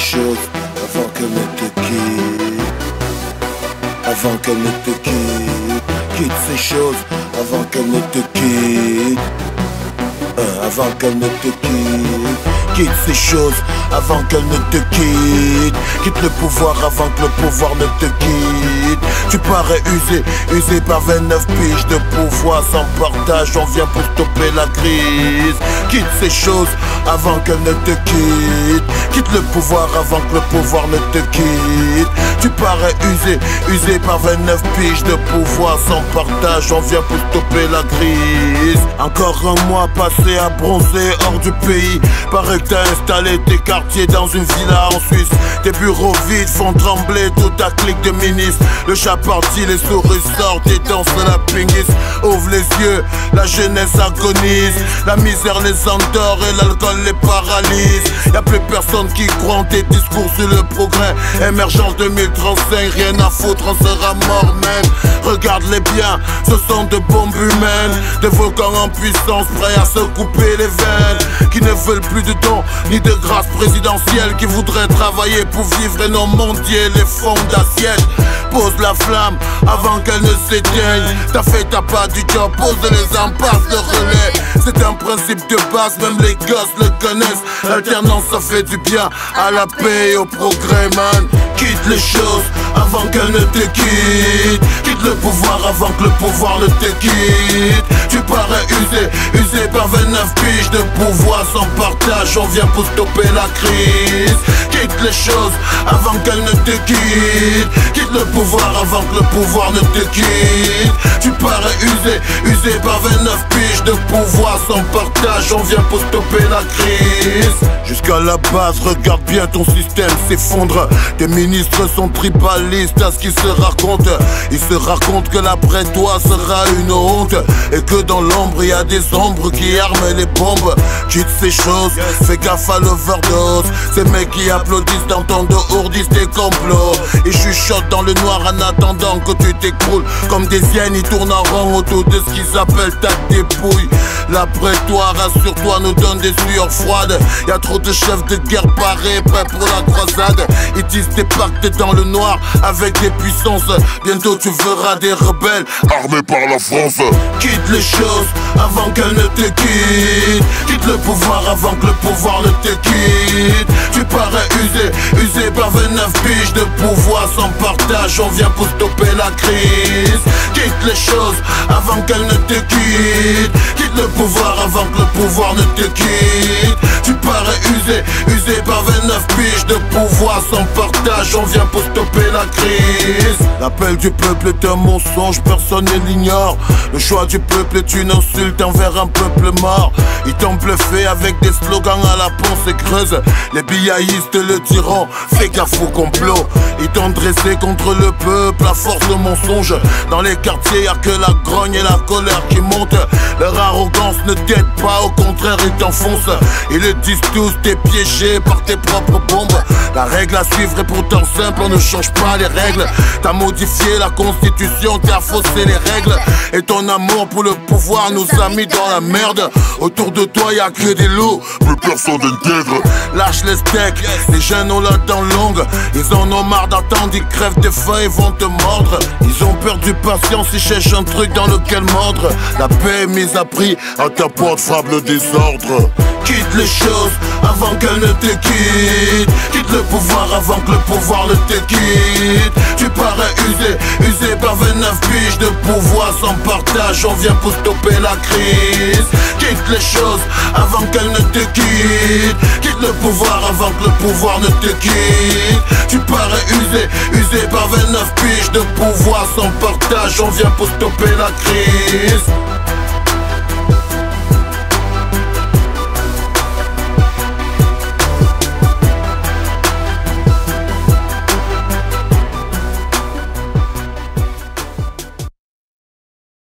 choses avant qu'elle ne te quitte. Avant qu'elle ne te quitte. Quitte ces choses avant qu'elle ne te quitte. Avant qu'elle ne te quitte. Quitte ces choses avant qu'elle ne te quitte. Quitte le pouvoir avant que le pouvoir ne te quitte. Tu parais usé par 29 piges de pouvoir sans partage. On vient pour stopper la crise. Quitte ces choses avant qu'elle ne te quitte. Quitte le pouvoir avant que le pouvoir ne te quitte. Tu parais usé par 29 piges de pouvoir sans partage. On vient pour stopper la crise. Encore un mois passé à bronzer hors du pays. Paraît que t'as installé tes quartiers dans une villa en Suisse. Tes bureaux vides font trembler toute ta clique de ministres. Le chat parti, les souris sortent et dansent la pingis. Ouvre les yeux, la jeunesse agonise. La misère les endort et l'alcool les paralyse. Y'a plus personne qui croit en tes discours sur le progrès. Émergence 2035, rien à foutre, on sera mort même. Regarde-les bien, ce sont de bombes humaines. Des volcans en puissance, prêts à se couper les veines. Qui ne veulent plus de dons, ni de grâce présidentielle. Qui voudraient travailler pour vivre et non mendier les fonds d'assiette. Pose la flamme avant qu'elle ne s'éteigne. T'as fait ta part du job, pose les impasses, le relais. C'est un principe de base, même les gosses le connaissent. L'alternance ça fait du bien à la paix et au progrès, man. Quitte les choses avant qu'elle ne te quitte. Quitte le pouvoir avant que le pouvoir ne te quitte. Tu parais usé par 29 piges de pouvoir sans partage. On vient pour stopper la crise. Quitte les choses avant qu'elle ne te quitte. Quitte le pouvoir avant que le pouvoir ne te quitte. Tu parais usé par 29 piges de pouvoir sans partage. On vient pour stopper la crise. Jusqu'à la base, regarde bien ton système s'effondre. Tes ministres sont tribalistes à ce qu'ils se racontent. Ils se racontent que l'après toi sera une honte. Et que dans l'ombre il y a des ombres qui arment les bombes. Quitte ces choses, fais gaffe à l'overdose. Ces mecs qui applaudissent dans ton dos ourdissent tes complots. Ils chuchotent dans le noir en attendant que tu t'écroules. Comme des hyènes, ils tournent en rond autour de ce qu'ils appellent ta dépouille. L'après toi, rassure-toi, nous donne des sueurs froides. Y'a trop de chefs de guerre parés, prêts pour la croisade. Ils tissent des pactes dans le noir avec des puissances. Bientôt tu verras des rebelles armés par la France. Quitte les choses avant qu'elle ne te quitte. Quitte le pouvoir avant que le pouvoir ne te quitte. Tu parais usé par 29 piges de pouvoir sans partage. On vient pour stopper la crise. Quitte les choses avant qu'elle ne te quitte. Quitte le pouvoir avant que le pouvoir ne te quitte. Tu parais usé par 29 piges de pouvoir sans partage. On vient pour stopper la crise. L'appel du peuple est un mensonge, personne ne l'ignore. Le choix du peuple est une insulte envers un peuple mort. Ils t'ont bluffé avec des slogans à la pensée creuse. Les biaïstes le diront, fais gaffe au complot. Ils t'ont dressé contre le peuple à force de mensonges. Dans les quartiers y'a que la grogne et la colère qui montent. Leur arrogance ne t'aide pas, au contraire ils t'enfoncent. Ils le disent tous, t'es piégé par tes propres bombes. La règle à suivre est pourtant simple, on ne change pas les règles. T'as modifié la constitution, t'as faussé les règles. Et ton amour pour le pouvoir nous a mis dans la merde. Autour de toi y'a que des loups, plus personne n'intègre. Lâche les steaks, les jeunes ont la dent longue. Ils en ont marre d'attendre, ils crèvent des faim et vont te mordre. Ils ont perdu patience, ils cherchent un truc dans lequel mordre. La paix est mise à prix, à ta porte frappe le désordre. Quitte les choses avant qu'elle ne te quitte. Quitte le pouvoir avant que le pouvoir ne te quitte. Tu parais usé par 29 piges de pouvoir sans partage. On vient pour stopper la crise. Quitte les choses avant qu'elle ne te quitte. Quitte le pouvoir avant que le pouvoir ne te quitte. Tu parais usé par 29 piges de pouvoir sans partage. On vient pour stopper la crise.